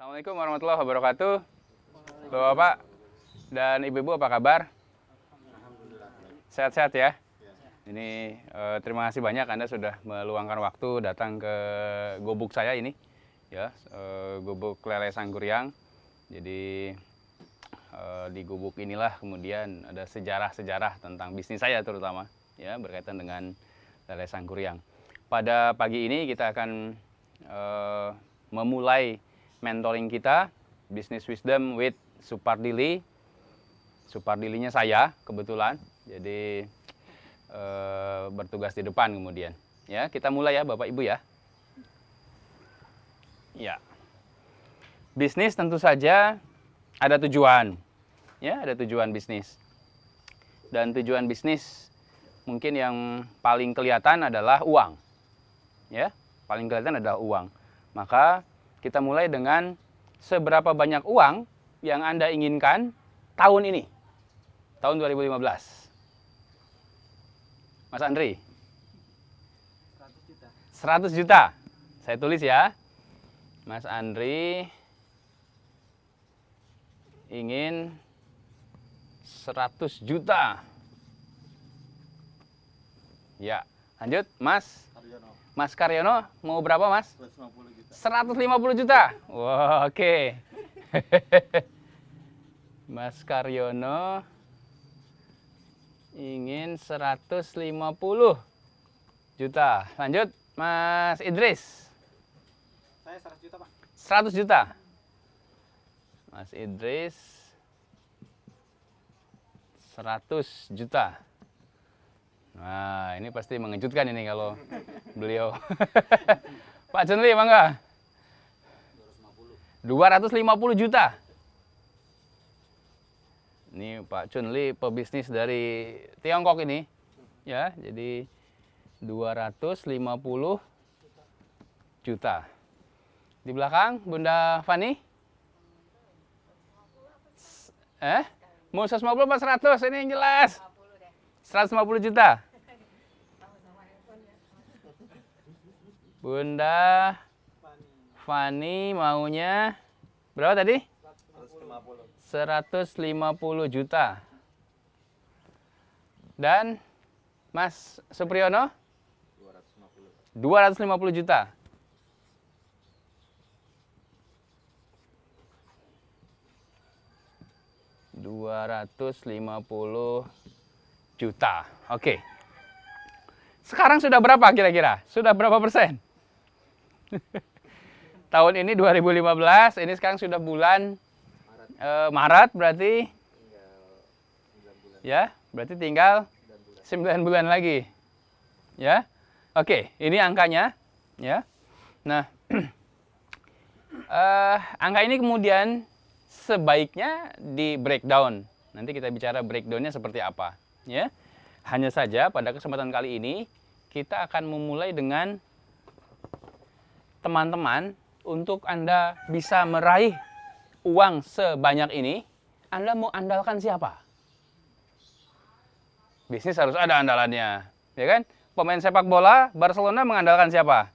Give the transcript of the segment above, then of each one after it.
Assalamualaikum warahmatullahi wabarakatuh. Bapak-bapak dan ibu-ibu apa kabar? Sehat-sehat ya? Ini terima kasih banyak Anda sudah meluangkan waktu datang ke gubuk saya ini, ya, gubuk lele Sangguriang. Jadi di gubuk inilah kemudian ada sejarah-sejarah tentang bisnis saya terutama, ya, berkaitan dengan lele Sangguriang. Pada pagi ini kita akan memulai mentoring kita, Business Wisdom with Supardili. Supardilinya saya kebetulan, jadi bertugas di depan kemudian. Ya, kita mulai ya Bapak Ibu ya. Ya. Bisnis tentu saja ada tujuan. Ya, ada tujuan bisnis. Dan tujuan bisnis mungkin yang paling kelihatan adalah uang. Ya, paling kelihatan adalah uang. Maka kita mulai dengan seberapa banyak uang yang Anda inginkan tahun ini. Tahun 2015. Mas Andri? 100 juta. 100 juta. Saya tulis ya. Mas Andri ingin 100 juta. Ya, lanjut Mas. Mas Karyono mau berapa Mas? 150 juta. 150 juta. Wow, oke. Mas Karyono ingin 150 juta. Lanjut, Mas Idris. Saya 100 juta, Pak. 100 juta. Mas Idris 100 juta. Nah, ini pasti mengejutkan ini kalau beliau. Pak Junli, mangga. 250 juta. Ini Pak Chunli pebisnis dari Tiongkok ini, ya, jadi 250 juta. Di belakang Bunda Fani? Mau 150 apa 100? Ini yang jelas. 150 juta. Bunda Fani maunya berapa tadi? 150 juta. Dan Mas Supriyono? 250 juta. $250 juta. Oke. Sekarang sudah berapa kira-kira? Sudah berapa persen? Tahun ini 2015, ini sekarang sudah bulan Maret berarti. Ya, berarti tinggal 9 bulan lagi. Ya. Oke, ini angkanya, ya. Nah, angka ini kemudian sebaiknya di breakdown. Nanti kita bicara breakdownnya seperti apa, ya. Hanya saja pada kesempatan kali ini kita akan memulai dengan teman-teman untuk Anda bisa meraih uang sebanyak ini. Anda mau andalkan siapa? Bisnis harus ada andalannya, ya kan? Pemain sepak bola Barcelona mengandalkan siapa?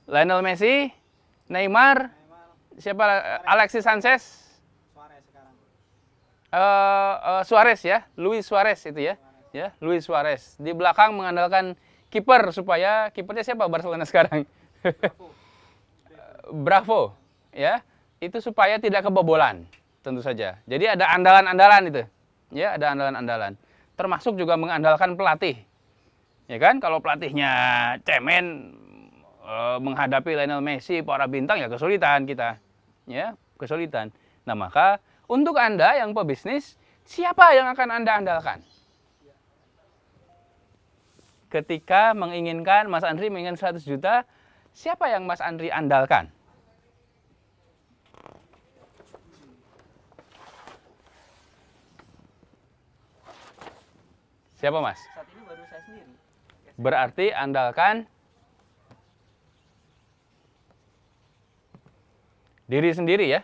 Lionel Messi, Neymar, siapa? Alexis Sanchez, Suarez ya, Luis Suarez itu ya, ya, Luis Suarez. Di belakang mengandalkan kiper supaya kipernya siapa Barcelona sekarang? Bravo, ya, itu supaya tidak kebobolan, tentu saja. Jadi ada andalan-andalan itu, ya, ada andalan-andalan. Termasuk juga mengandalkan pelatih, ya kan? Kalau pelatihnya cemen menghadapi Lionel Messi, para bintang, ya kesulitan kita, ya, kesulitan. Nah, maka untuk Anda yang pebisnis, siapa yang akan Anda andalkan? Ketika menginginkan, Mas Andri menginginkan 100 juta, siapa yang Mas Andri andalkan? Siapa Mas? Saat ini baru saya sendiri. Berarti andalkan diri sendiri ya?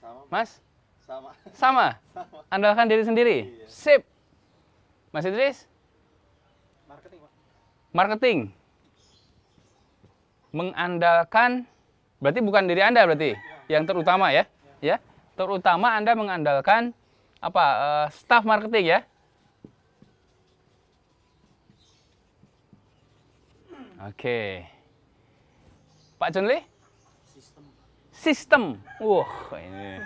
Sama. Mas? Sama. Sama? Andalkan diri sendiri? Iya. Sip. Mas Idris? Marketing, Pak. Marketing? mengandalkan, berarti bukan diri Anda berarti, yang terutama ya. Ya, terutama Anda mengandalkan apa? Staff marketing ya. Oke. Pak Chunli? Sistem. Wah, ini.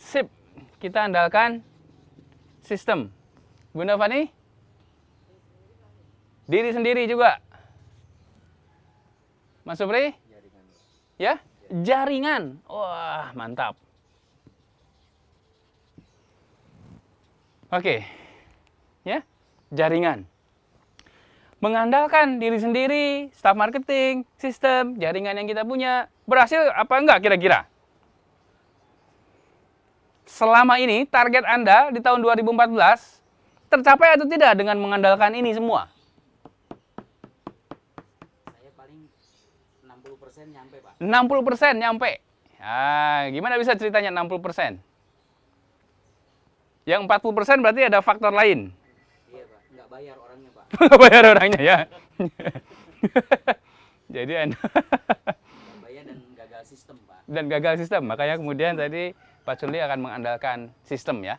Sip. Kita andalkan sistem. Bunda Fani? Diri sendiri juga. Mas Supri? Ya? Jaringan. Wah, mantap. Oke. Ya? Jaringan. Mengandalkan diri sendiri, staf marketing, sistem, jaringan yang kita punya. Berhasil apa enggak kira-kira? Selama ini target Anda di tahun 2014 tercapai atau tidak dengan mengandalkan ini semua? Saya paling 60% nyampe, Pak. 60% nyampe. Nah, gimana bisa ceritanya 60%? Yang 40% berarti ada faktor lain. Iya, Pak. Nggak bayar orangnya, Pak. Nggak bayar orangnya ya. Jadi Anda Nggak bayar dan gagal sistem, Pak. dan gagal sistem. Makanya kemudian tadi Pak Chunli akan mengandalkan sistem ya.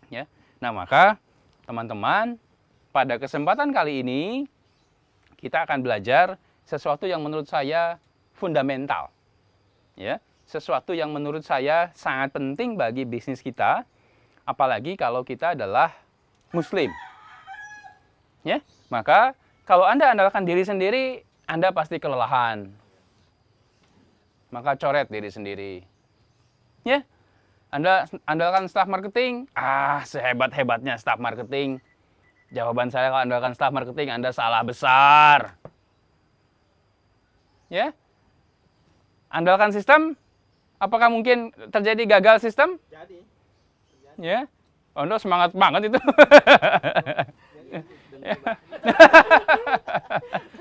Ya. Nah, maka teman-teman, pada kesempatan kali ini kita akan belajar sesuatu yang menurut saya fundamental. Ya, sesuatu yang menurut saya sangat penting bagi bisnis kita, apalagi kalau kita adalah muslim. Ya, maka kalau Anda andalkan diri sendiri, Anda pasti kelelahan. Maka coret diri sendiri. Ya, Anda andalkan staff marketing, sehebat-hebatnya staff marketing. Jawaban saya kalau andalkan staff marketing, Anda salah besar. Ya, andalkan sistem, apakah mungkin terjadi gagal sistem? Jadi. Ya, Anda semangat banget itu.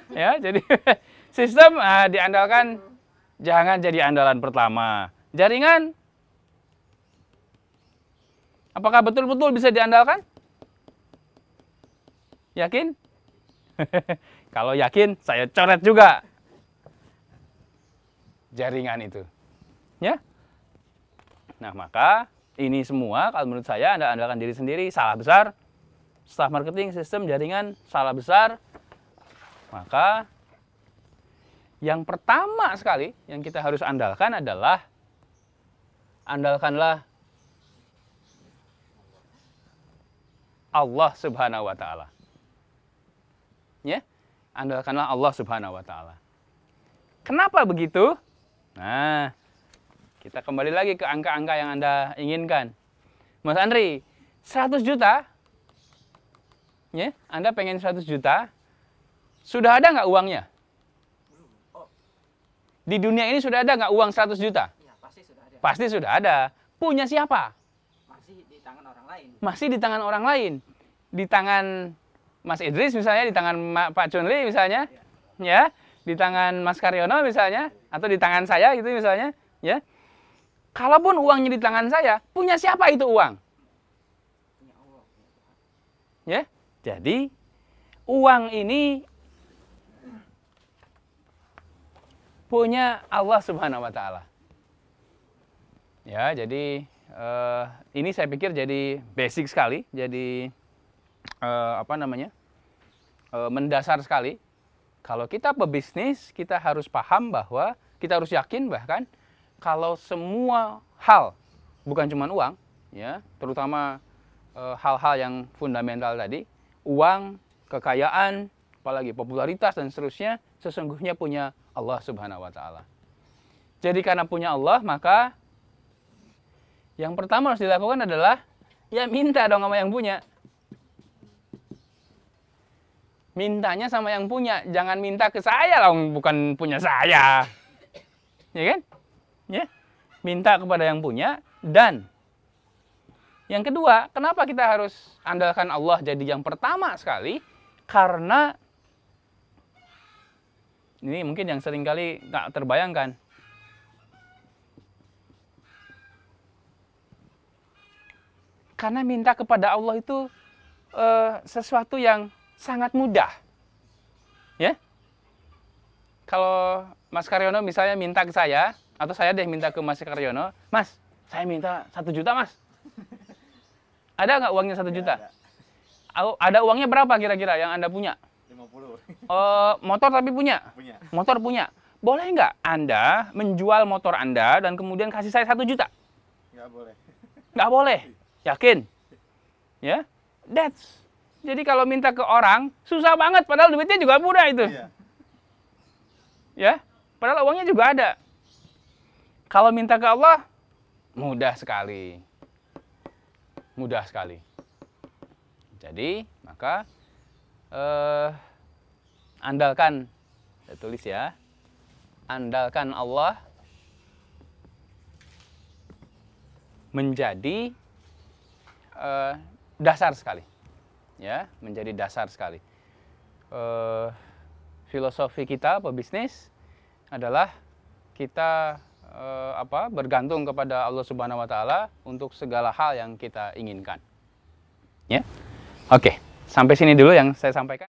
Ya, jadi sistem diandalkan, jangan jadi andalan pertama. Jaringan, apakah betul-betul bisa diandalkan? Yakin? Kalau yakin, saya coret juga jaringan itu. Ya. Nah, maka ini semua kalau menurut saya Anda andalkan diri sendiri, salah besar. Staff marketing, sistem, jaringan, salah besar. Maka yang pertama sekali yang kita harus andalkan adalah andalkanlah Allah Subhanahu wa taala. Ya, andalkanlah Allah Subhanahu wa taala. Kenapa begitu? Nah, kita kembali lagi ke angka-angka yang Anda inginkan. Mas Andri, 100 juta? Ya, Anda pengen 100 juta? Sudah ada nggak uangnya? Di dunia ini sudah ada nggak uang 100 juta? Ya, pasti sudah ada. Pasti sudah ada. Punya siapa? Masih di tangan orang lain. Masih di tangan orang lain. Di tangan Mas Idris misalnya, di tangan Pak Chunli misalnya, ya, di tangan Mas Karyono misalnya, atau di tangan saya gitu misalnya, ya. Kalaupun uangnya di tangan saya, punya siapa itu uang? Punya Allah. Ya. Jadi uang ini punya Allah Subhanahu wa taala. Ya, jadi ini saya pikir jadi basic sekali, jadi mendasar sekali. Kalau kita pebisnis, kita harus paham bahwa kita harus yakin bahkan kalau semua hal, bukan cuma uang, ya, terutama hal-hal yang fundamental tadi, uang, kekayaan, apalagi popularitas dan seterusnya, sesungguhnya punya Allah Subhanahu wa taala. Jadi karena punya Allah, maka yang pertama harus dilakukan adalah ya minta dong sama yang punya. Mintanya sama yang punya, jangan minta ke saya lah, bukan punya saya. Ya kan? Ya. Minta kepada yang punya. Dan yang kedua, kenapa kita harus andalkan Allah jadi yang pertama sekali? Karena ini mungkin yang seringkali nggak terbayangkan. Karena minta kepada Allah itu sesuatu yang sangat mudah. Ya. kalau Mas Karyono misalnya minta ke saya, atau saya deh minta ke Mas Karyono, Mas, saya minta 1 juta, Mas. Ada nggak uangnya 1 juta? Ada uangnya berapa kira-kira yang Anda punya? 50. Motor tapi punya? Punya. Motor punya. Boleh nggak Anda menjual motor Anda dan kemudian kasih saya 1 juta? Nggak boleh. Nggak boleh. Yakin? Ya? Jadi kalau minta ke orang, susah banget. Padahal duitnya juga mudah itu. Iya. Ya? Padahal uangnya juga ada. Kalau minta ke Allah, mudah sekali. Mudah sekali. Jadi, maka andalkan, saya tulis ya, andalkan Allah menjadi dasar sekali, ya, menjadi dasar sekali. Filosofi kita pebisnis adalah kita bergantung kepada Allah Subhanahu Wa Taala untuk segala hal yang kita inginkan. Ya, oke, sampai sini dulu yang saya sampaikan.